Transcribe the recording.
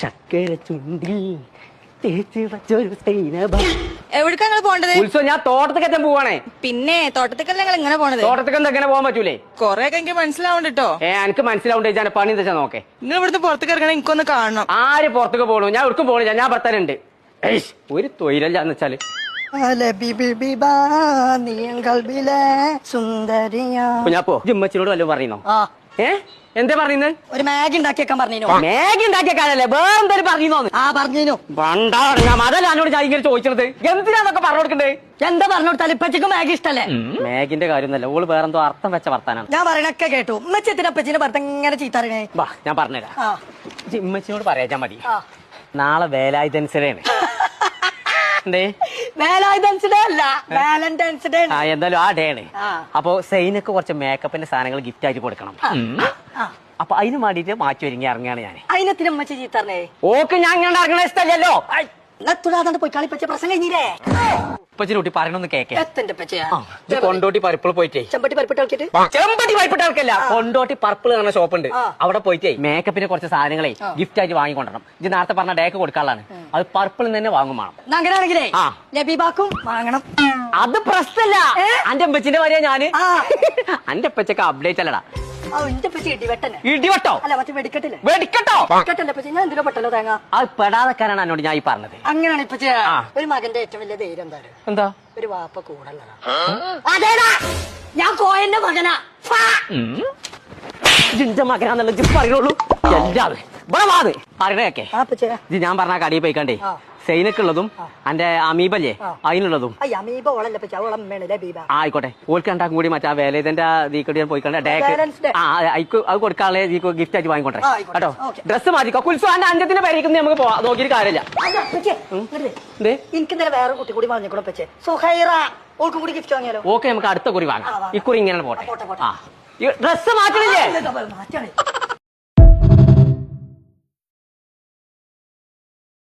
ചക്കര ചുണ്ടിൽ തേച്ച് വച്ചൊരു സൈനബ. എവിടേക്കാ നിങ്ങൾ പോണ്ടത്? ഉത്സവം ഞാൻ തോട്ടത്തേക്ക് പോവാണേ. പിന്നെ തോട്ടത്തേക്കല്ല നിങ്ങൾ ഇങ്ങനെ പോണത്? തോട്ടത്തേക്ക് എങ്ങനെ പോകാൻ പറ്റൂലേ? കൊറേ എനിക്ക് മനസ്സിലാവണ്ടോ? എനിക്ക് മനസ്സിലാവണ്ടേ? ഞാൻ പണി എന്താ നോക്കേ. നിങ്ങൾ ഇവിടുന്ന് പുറത്തേക്ക് ഇറങ്ങണേ എനിക്കൊന്ന് കാണണം. ആര് പുറത്തേക്ക് പോകണു? ഞാൻ ഒരിക്കും പോണില്ല, ഞാൻ ഭർത്താനുണ്ട്. ഒരു തൊഴിലല്ലാന്ന് വെച്ചാല് ഞാൻ പോ. ജിമ്മച്ചിനോട് വല്ലതും പറയുന്നോ? എന്താ പറയുന്നത്? ഒരു മാഗി ഉണ്ടാക്കിയേക്കാൻ പറഞ്ഞു. മാഗി ഉണ്ടാക്കിയേക്കാനല്ലേ വേറെന്തായാലും പറഞ്ഞോന്ന്? പറഞ്ഞു. അതല്ല എന്നോട് ഞാൻ ഇങ്ങനെ ചോദിച്ചത്. എന്തിനാന്നൊക്കെ പറഞ്ഞു കൊടുക്കണ്ടേ? എന്താ പറഞ്ഞു കൊടുത്താൽ ഇപ്പച്ചക്കും മാഗി ഇഷ്ടല്ലേ? മാഗിന്റെ കാര്യമൊന്നുമല്ല, ഓള് വേറെന്തോ അർത്ഥം വെച്ച വർത്താനാണ്. ഞാൻ പറയണൊക്കെ കേട്ടു. ഉമ്മച്ചത്തിന്റെ അപ്പച്ചിന്റെ ഭർത്ത ഇങ്ങനെ ചീത്തറിയണേ. വാ ഞാൻ പറഞ്ഞുതരാം. ജിമ്മച്ചിനോട് പറയാച്ചാ മതി. നാളെ വേലായുധൻസിലാണ്. എന്തായാലും ആ ഡേ ആണ്. അപ്പൊ സൈനക്ക് കുറച്ച് മേക്കപ്പിന്റെ സാധനങ്ങൾ ഗിഫ്റ്റ് ആയിട്ട് കൊടുക്കണം. അപ്പൊ അതിന് വേണ്ടിട്ട് മാറ്റി ഒരുങ്ങി ഇറങ്ങിയാണ് ഞാൻ. അതിനെത്തിന് ഉമ്മച്ചി ചീത്തറിഞ്ഞേ? ഓക്കെ ഞാൻ ഇങ്ങനെ ഇറങ്ങണ ഇഷ്ടമല്ലല്ലോ. പോയി കളിപ്പച്ച പ്രശ്നം കഴിഞ്ഞില്ലേ? ഉപ്പച്ചിനൂട്ടി പറയണൊന്ന് കേക്കെ. കൊണ്ടോട്ടി പർപ്പിൾ പോയിട്ടേ. ചെമ്പട്ടി പരിപ്പിട്ട് ചെമ്പട്ടി പരിപ്പിട്ട് ആൾക്കല്ല, കൊണ്ടോട്ടി പർപ്പിൾ കാണുന്ന ഷോപ്പ് ഉണ്ട്. അവിടെ പോയിട്ടേ മേക്കപ്പിന്റെ കുറച്ച് സാധനങ്ങളെ ഗിഫ്റ്റ് ആയിട്ട് വാങ്ങിക്കൊണ്ടണം. ഇത് നേരത്തെ പറഞ്ഞ ഡേക്ക് കൊടുക്കാനുള്ളതാണ്. അത് പർപ്പിളിൽ തന്നെ വാങ്ങും വേണം. അങ്ങനെയാണെങ്കിലേ ലബീബാക്കും വാങ്ങണം. അത് പ്രശ്നല്ല. അന്റെ അമ്മച്ചിന്റെ വരെയാ ഞാന്. അന്റെ അപ്പച്ചൊക്കെ അപ്ഡേറ്റ് അല്ലടാ. ഇടിവെട്ടോ? വെടിക്കെട്ടോ? അത് പെടാതെക്കാനാണ് എന്നോട് ഞാൻ ഈ പറഞ്ഞത്. അങ്ങനെയാണ് ഇപ്പൊ ഒരു മകന്റെ ഏറ്റവും വലിയ ധൈര്യം എന്താണ്? എന്താ? ഒരു വാപ്പ കൂടല്ലടാ. ഞാൻ കോയന്റെ മകനാ. ജിന്റെ മകനാന്നുള്ള പറയുള്ളൂ. എല്ലാവരും പറയണേക്കെ ഞാൻ പറഞ്ഞ കടിയിൽ പോയിക്കണ്ടേ. സൈനക്കുള്ളതും അന്റെ അമീബല്ലേ അതിനുള്ളതും ആയിക്കോട്ടെ. ഓൾക്ക് രണ്ടാക്കും കൂടി മറ്റേ വേലേതന്റെ ദീക്കടി പോയിക്കണ്ടേ ഡേക്ക് അത് കൊടുക്കാളെ ഗിഫ്റ്റ് ആയിട്ട് വാങ്ങിക്കോട്ടെ കേട്ടോ. ഡ്രസ്സ് മാറ്റിക്കോ. കുൽസു അന്റെ അഞ്ചത്തിന്റെ പേരേക്ക് നമുക്ക് പോവാം. നോക്കിയിട്ട് കാര്യമില്ല. എനിക്ക് വേറെ കുട്ടി കൂടി വാങ്ങിക്കോളൂ. ഓക്കെ നമുക്ക് അടുത്ത കുറി വാങ്ങാം. ഇക്കുറി ഇങ്ങനെ പോട്ടെ. ഡ്രസ്സ് മാറ്റണില്ലേ?